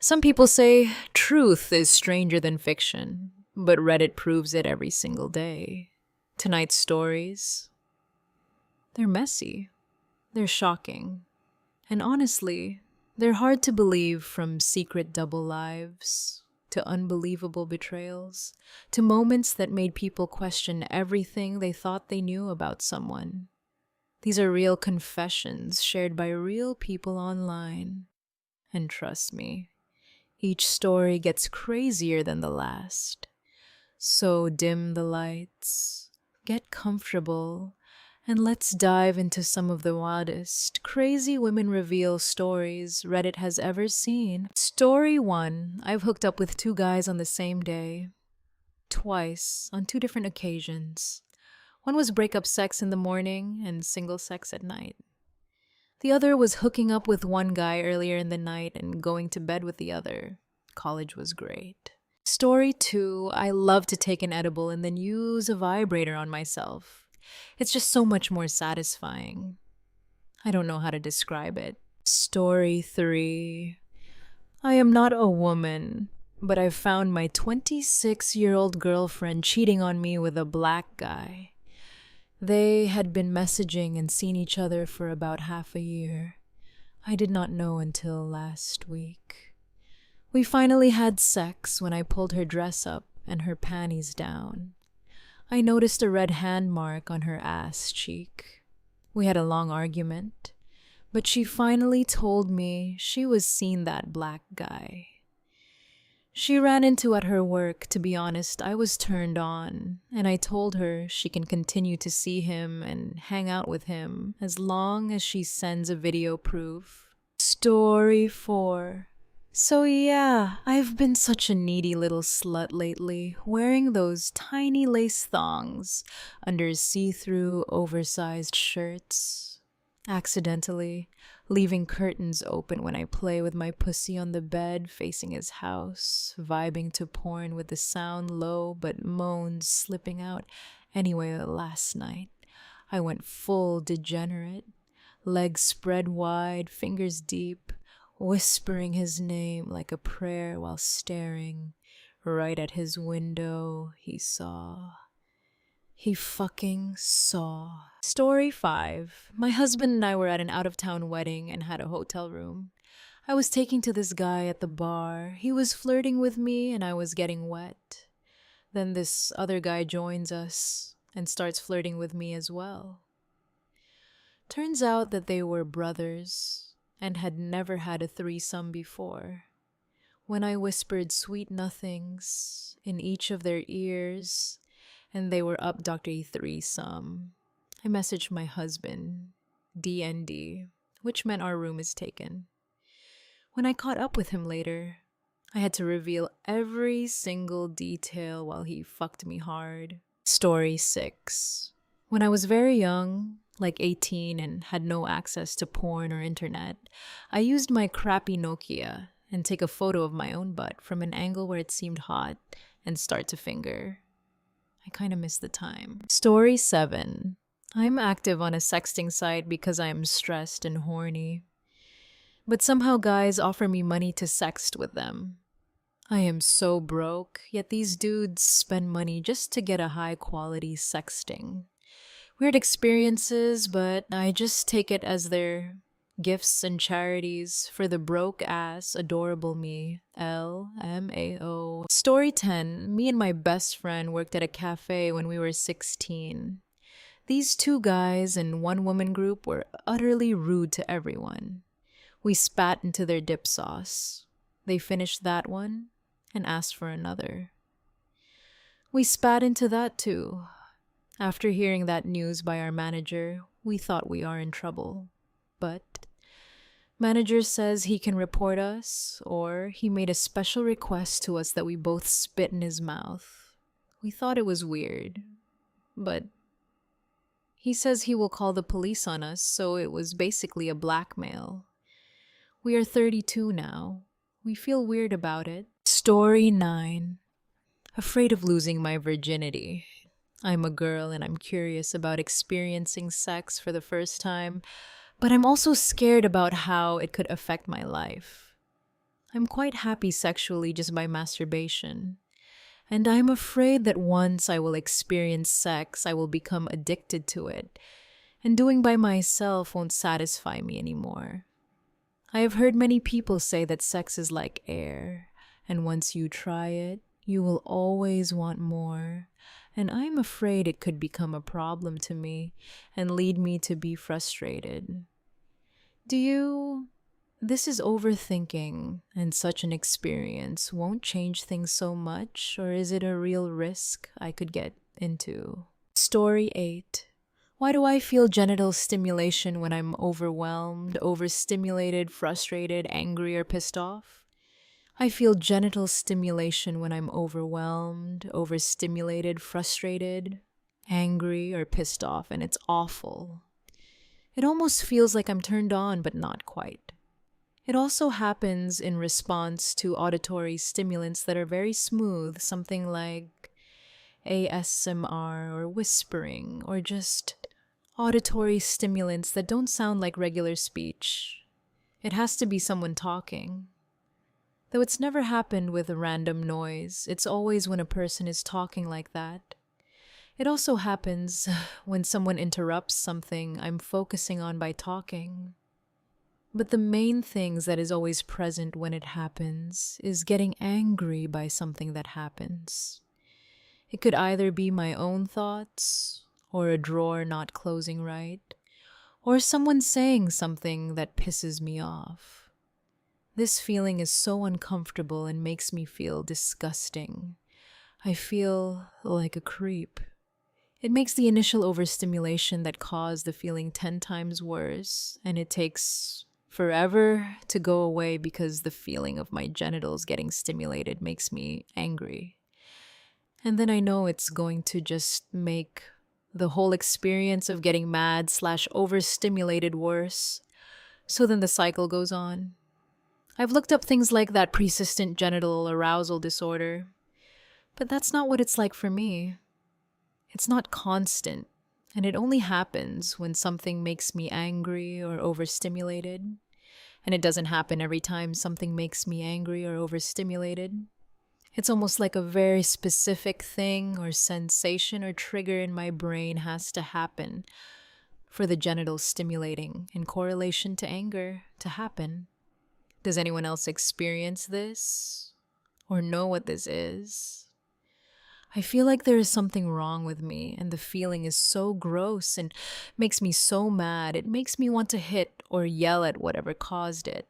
Some people say truth is stranger than fiction, but Reddit proves it every single day. Tonight's stories, they're messy, they're shocking, and honestly, they're hard to believe, from secret double lives to unbelievable betrayals to moments that made people question everything they thought they knew about someone. These are real confessions shared by real people online. And trust me, each story gets crazier than the last. So dim the lights, get comfortable, and let's dive into some of the wildest crazy women reveal stories Reddit has ever seen. Story 1. I've hooked up with two guys on the same day. Twice, on two different occasions. One was breakup sex in the morning and single sex at night. The other was hooking up with one guy earlier in the night and going to bed with the other. College was great. Story 2. I love to take an edible and then use a vibrator on myself. It's just so much more satisfying. I don't know how to describe it. Story 3. I am not a woman, but I've found my 26-year-old girlfriend cheating on me with a black guy. They had been messaging and seen each other for about half a year. I did not know until last week. We finally had sex when I pulled her dress up and her panties down. I noticed a red hand mark on her ass cheek. We had a long argument, but she finally told me she was seen that black guy. She ran into at her work. To be honest, I was turned on, and I told her she can continue to see him and hang out with him as long as she sends a video proof. Story 4. So yeah, I've been such a needy little slut lately, wearing those tiny lace thongs under see-through oversized shirts. Accidentally leaving curtains open when I play with my pussy on the bed facing his house, vibing to porn with the sound low but moans slipping out. Anyway, last night, I went full degenerate, legs spread wide, fingers deep, whispering his name like a prayer while staring right at his window. He fucking saw. Story 5. My husband and I were at an out-of-town wedding and had a hotel room. I was taking to this guy at the bar. He was flirting with me and I was getting wet. Then this other guy joins us and starts flirting with me as well. Turns out that they were brothers and had never had a threesome before. When I whispered sweet nothings in each of their ears and they were up Dr. E threesome, I messaged my husband, DND, which meant our room is taken. When I caught up with him later, I had to reveal every single detail while he fucked me hard. Story 6. When I was very young, like 18, and had no access to porn or internet, I used my crappy Nokia and take a photo of my own butt from an angle where it seemed hot and start to finger. I kind of miss the time. Story 7. I'm active on a sexting site because I am stressed and horny. But somehow guys offer me money to sext with them. I am so broke, yet these dudes spend money just to get a high-quality sexting. Weird experiences, but I just take it as their gifts and charities for the broke-ass, adorable me. LMAO. Story 10. Me and my best friend worked at a cafe when we were 16. These two guys and one woman group were utterly rude to everyone. We spat into their dip sauce. They finished that one and asked for another. We spat into that too. After hearing that news by our manager, we thought we are in trouble. But manager says he can report us, or he made a special request to us that we both spit in his mouth. We thought it was weird, but he says he will call the police on us, so it was basically a blackmail. We are 32 now. We feel weird about it. Story 9. Afraid of losing my virginity. I'm a girl and I'm curious about experiencing sex for the first time, but I'm also scared about how it could affect my life. I'm quite happy sexually just by masturbation. And I'm afraid that once I will experience sex, I will become addicted to it, and doing by myself won't satisfy me anymore. I have heard many people say that sex is like air, and once you try it, you will always want more. And I'm afraid it could become a problem to me and lead me to be frustrated. Do you? This is overthinking, and such an experience won't change things so much, or is it a real risk I could get into? Story 8. Why do I feel genital stimulation when I'm overwhelmed, overstimulated, frustrated, angry, or pissed off? I feel genital stimulation when I'm overwhelmed, overstimulated, frustrated, angry, or pissed off, and it's awful. It almost feels like I'm turned on, but not quite. It also happens in response to auditory stimulants that are very smooth, something like ASMR or whispering, or just auditory stimulants that don't sound like regular speech. It has to be someone talking. Though it's never happened with a random noise, it's always when a person is talking like that. It also happens when someone interrupts something I'm focusing on by talking. But the main things that is always present when it happens is getting angry by something that happens. It could either be my own thoughts, or a drawer not closing right, or someone saying something that pisses me off. This feeling is so uncomfortable and makes me feel disgusting. I feel like a creep. It makes the initial overstimulation that caused the feeling 10 times worse, and it takes forever to go away because the feeling of my genitals getting stimulated makes me angry. And then I know it's going to just make the whole experience of getting mad/overstimulated worse. So then the cycle goes on. I've looked up things like that persistent genital arousal disorder, but that's not what it's like for me. It's not constant, and it only happens when something makes me angry or overstimulated. And it doesn't happen every time something makes me angry or overstimulated. It's almost like a very specific thing or sensation or trigger in my brain has to happen for the genital stimulating in correlation to anger to happen. Does anyone else experience this or know what this is? I feel like there is something wrong with me, and the feeling is so gross and makes me so mad. It makes me want to hit or yell at whatever caused it.